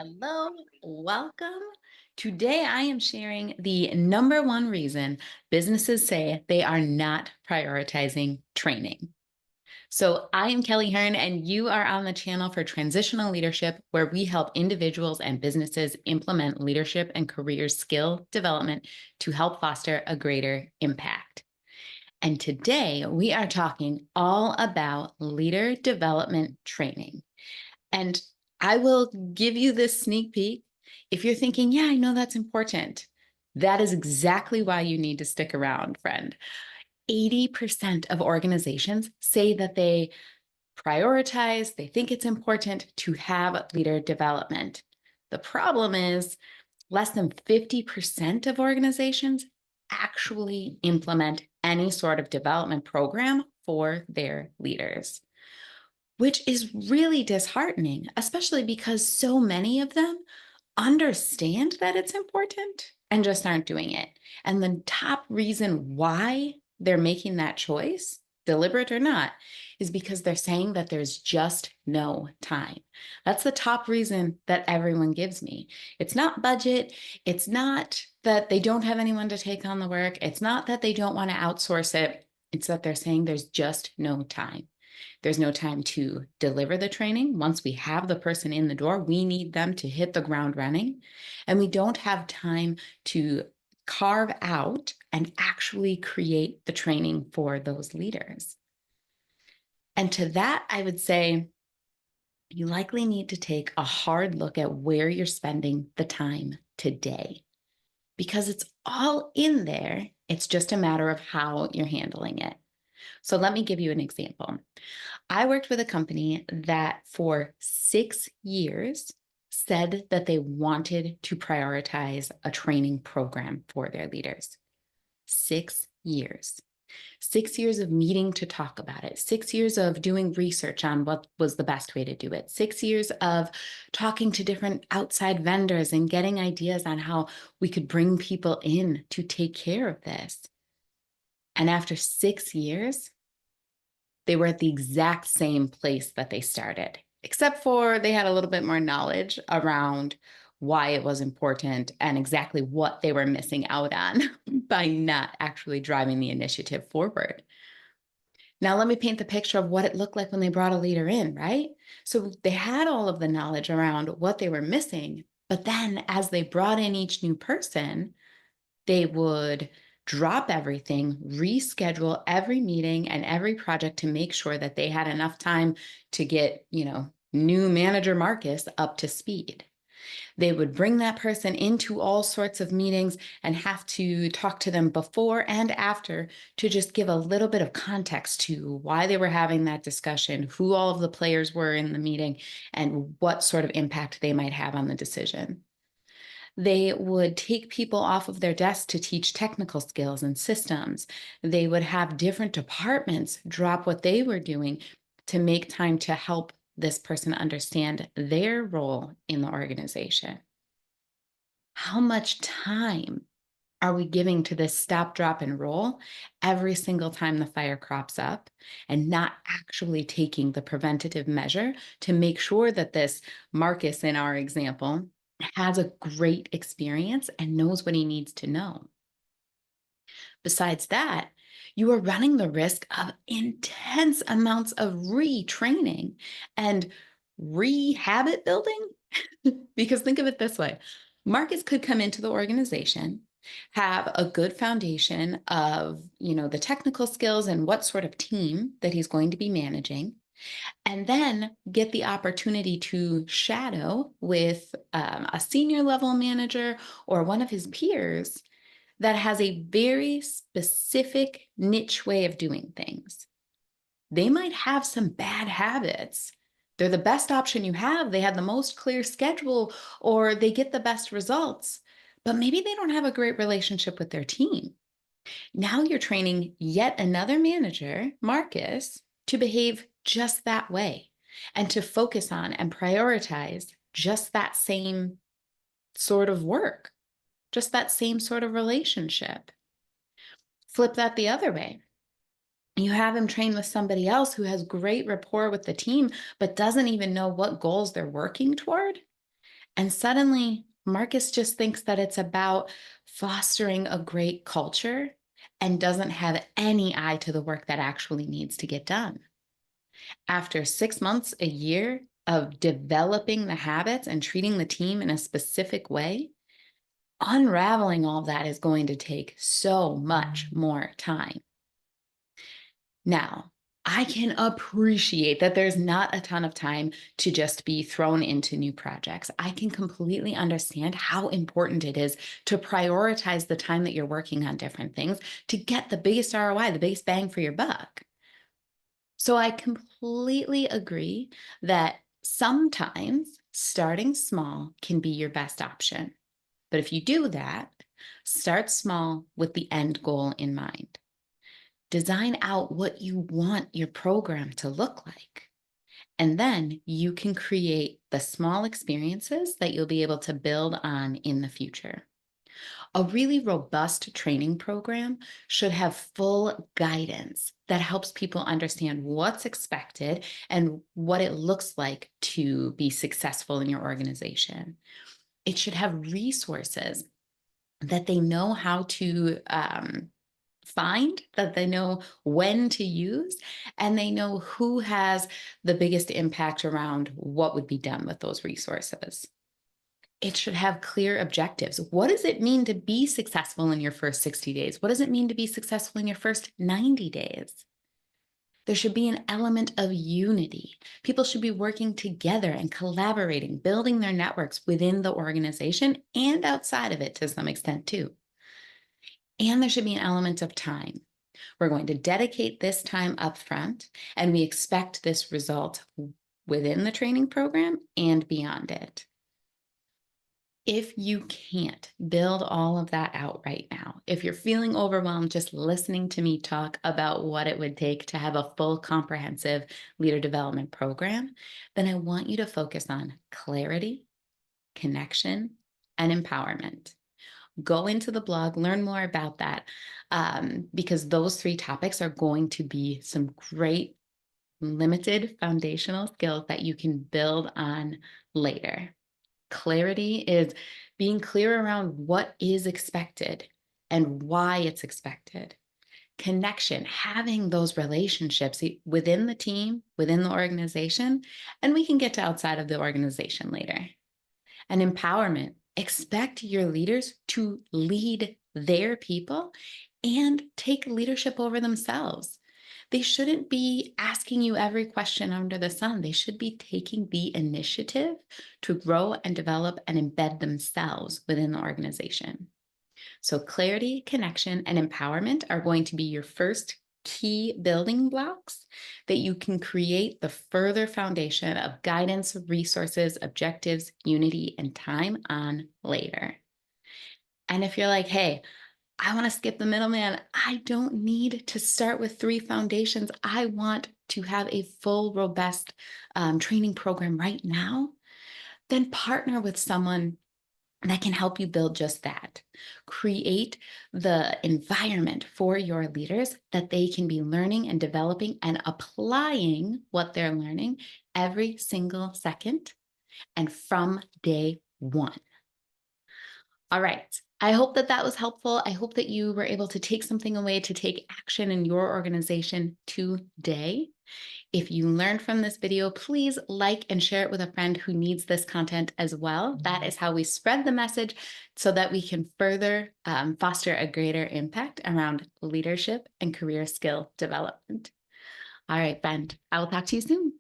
Hello, welcome. Today I am sharing the number one reason businesses say they are not prioritizing training. So, I am Kelly Hearn, and you are on the channel for Transitional Leadership, where we help individuals and businesses implement leadership and career skill development to help foster a greater impact. And today we are talking all about leader development training. And I will give you this sneak peek. If you're thinking, yeah, I know that's important, that is exactly why you need to stick around, friend. 80% of organizations say that they prioritize, they think it's important to have leader development. The problem is less than 50% of organizations actually implement any sort of development program for their leaders, which is really disheartening, especially because so many of them understand that it's important and just aren't doing it. And the top reason why they're making that choice, deliberate or not, is because they're saying that there's just no time. That's the top reason that everyone gives me. It's not budget. It's not that they don't have anyone to take on the work. It's not that they don't want to outsource it. It's that they're saying there's just no time. There's no time to deliver the training. Once we have the person in the door, we need them to hit the ground running. And we don't have time to carve out and actually create the training for those leaders. And to that, I would say you likely need to take a hard look at where you're spending the time today, because it's all in there. It's just a matter of how you're handling it. So let me give you an example. I worked with a company that for 6 years said that they wanted to prioritize a training program for their leaders. 6 years. 6 years of meeting to talk about it, 6 years of doing research on what was the best way to do it, 6 years of talking to different outside vendors and getting ideas on how we could bring people in to take care of this. And after 6 years, they were at the exact same place that they started, except for they had a little bit more knowledge around why it was important and exactly what they were missing out on by not actually driving the initiative forward. Now, let me paint the picture of what it looked like when they brought a leader in, right? So they had all of the knowledge around what they were missing, but then as they brought in each new person, they would drop everything, reschedule every meeting and every project to make sure that they had enough time to get, new manager Marcus up to speed. They would bring that person into all sorts of meetings and have to talk to them before and after to just give a little bit of context to why they were having that discussion, who all of the players were in the meeting, and what sort of impact they might have on the decision. They would take people off of their desk to teach technical skills and systems. They would have different departments drop what they were doing to make time to help this person understand their role in the organization. How much time are we giving to this stop, drop, and roll every single time the fire crops up and not actually taking the preventative measure to make sure that this Marcus, in our example, has a great experience and knows what he needs to know? Besides that, you are running the risk of intense amounts of retraining and re-habit building. Because think of it this way: Marcus could come into the organization, have a good foundation of, the technical skills and what sort of team that he's going to be managing, and then get the opportunity to shadow with a senior level manager or one of his peers that has a very specific niche way of doing things. They might have some bad habits. They're the best option you have. They have the most clear schedule, or they get the best results, but maybe they don't have a great relationship with their team. Now you're training yet another manager, Marcus, to behave just that way and to focus on and prioritize just that same sort of work, just that same sort of relationship. Flip that the other way. You have him train with somebody else who has great rapport with the team, but doesn't even know what goals they're working toward. And suddenly, Marcus just thinks that it's about fostering a great culture and doesn't have any eye to the work that actually needs to get done. After 6 months, a year of developing the habits and treating the team in a specific way, unraveling all that is going to take so much more time. Now, I can appreciate that there's not a ton of time to just be thrown into new projects. I can completely understand how important it is to prioritize the time that you're working on different things to get the biggest ROI, the biggest bang for your buck. So I completely agree that sometimes starting small can be your best option. But if you do that, start small with the end goal in mind. Design out what you want your program to look like. And then you can create the small experiences that you'll be able to build on in the future. A really robust training program should have full guidance that helps people understand what's expected and what it looks like to be successful in your organization. It should have resources that they know how to find, that they know when to use, and they know who has the biggest impact around what would be done with those resources. It should have clear objectives. What does it mean to be successful in your first 60 days? What does it mean to be successful in your first 90 days? There should be an element of unity. People should be working together and collaborating, building their networks within the organization and outside of it to some extent too. And there should be an element of time. We're going to dedicate this time upfront, and we expect this result within the training program and beyond it. If you can't build all of that out right now, if you're feeling overwhelmed just listening to me talk about what it would take to have a full comprehensive leader development program, then I want you to focus on clarity, connection, and empowerment. Go into the blog, learn more about that, because those three topics are going to be some great limited foundational skills that you can build on later. Clarity is being clear around what is expected and why it's expected. Connection, having those relationships within the team, within the organization, and we can get to outside of the organization later. And empowerment, expect your leaders to lead their people and take leadership over themselves. They shouldn't be asking you every question under the sun. They should be taking the initiative to grow and develop and embed themselves within the organization. So, clarity, connection, and empowerment are going to be your first key building blocks that you can create the further foundation of guidance, resources, objectives, unity, and time on later. And if you're like, hey, I want to skip the middleman. I don't need to start with three foundations. I want to have a full, robust training program right now. Then partner with someone that can help you build just that. Create the environment for your leaders that they can be learning and developing and applying what they're learning every single second and from day one. All right. I hope that that was helpful. I hope that you were able to take something away to take action in your organization today. If you learned from this video, please like and share it with a friend who needs this content as well. That is how we spread the message so that we can further foster a greater impact around leadership and career skill development. All right, friend, I will talk to you soon.